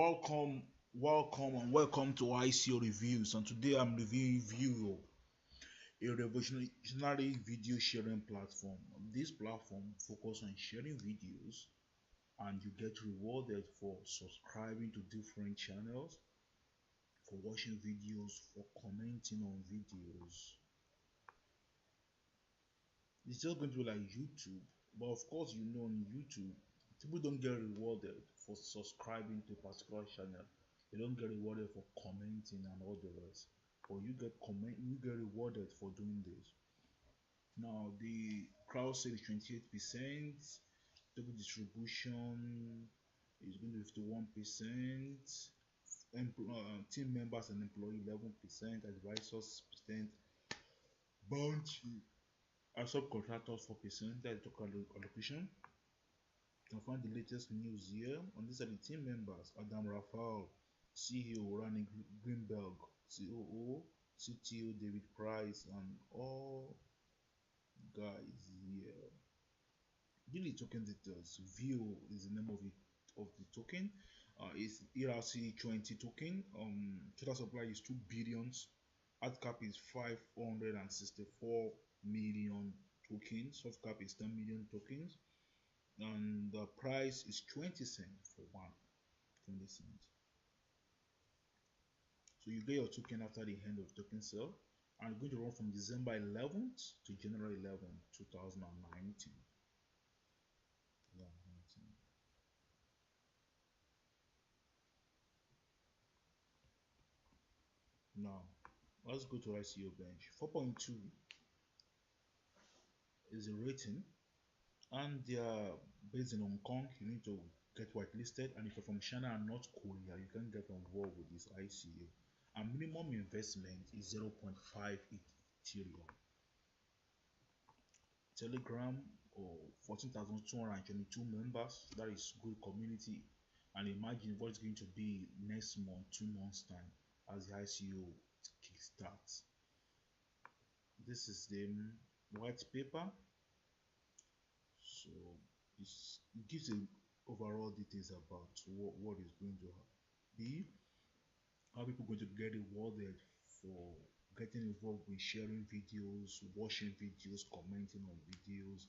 Welcome to ICO reviews. And today I'm reviewing Viewo, a revolutionary video sharing platform. This platform focuses on sharing videos, and you get rewarded for subscribing to different channels, for watching videos, for commenting on videos. It's just going to be like YouTube, but of course, on YouTube, people don't get rewarded for subscribing to a particular channel. They don't get rewarded for commenting and all the rest. But you get rewarded for doing this. Now the crowd says 28%, total distribution is going to be 51%, team members and employee 11%, advisors percent, bounty and subcontractors 4%. That's the total allocation. You can find the latest news here. On this are the team members: Adam Rafael, CEO Rani Greenberg, COO, CTO David Price, and all guys here. Give the token details. Viewo is the name of the token. It's ERC20 token. Total supply is 2 billions. Hard cap is 564 million tokens. Soft cap is 10 million tokens. And the price is 20 cents for one. 20 cents. So you get your token after the end of token sale, and it's going to run from December 11th to January 11th, 2019. Now, let's go to ICO bench. 4.2 is a rating, and they are based in Hong Kong. You need to get whitelisted, and if you're from China and North Korea, you can get involved with this ICO. And minimum investment is 0.5 Ethereum. Telegram or 14,222 members. That is good community. And imagine what it's going to be next month, 2 months time, as the ICO kickstarts. This is the white paper. So it gives a overall details about what is going to be, how people are going to get rewarded for getting involved with sharing videos, watching videos, commenting on videos,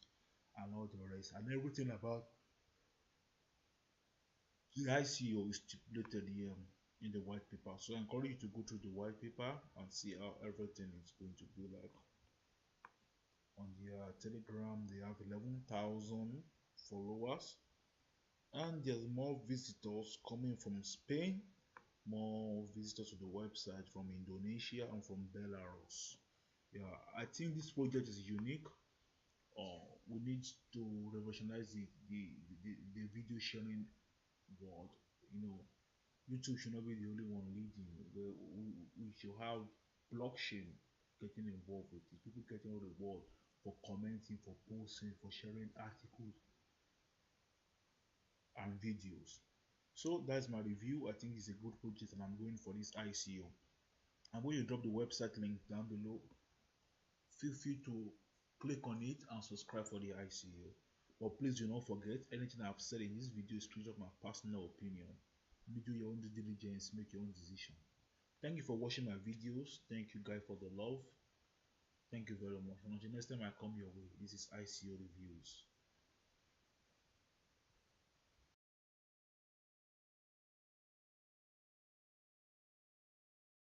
and all the rest, and everything about the ICO is stipulated here in the white paper. So I encourage you to go through the white paper and see how everything is going to be like. On their Telegram, they have 11,000 followers, and there's more visitors coming from Spain, more visitors to the website from Indonesia and from Belarus. Yeah, I think this project is unique. We need to revolutionize the video sharing world. YouTube should not be the only one leading. We should have blockchain getting involved with it. People getting reward for commenting, for posting, for sharing articles and videos. So that's my review. I think it's a good project, and I'm going for this ICO. I'm going to drop the website link down below. Feel free to click on it and subscribe for the ICO. But please do not forget, anything I've said in this video is straight up my personal opinion. You do your own due diligence, make your own decision. Thank you for watching my videos. Thank you guys for the love. Thank you very much. And until next time I come your way, this is ICO Reviews.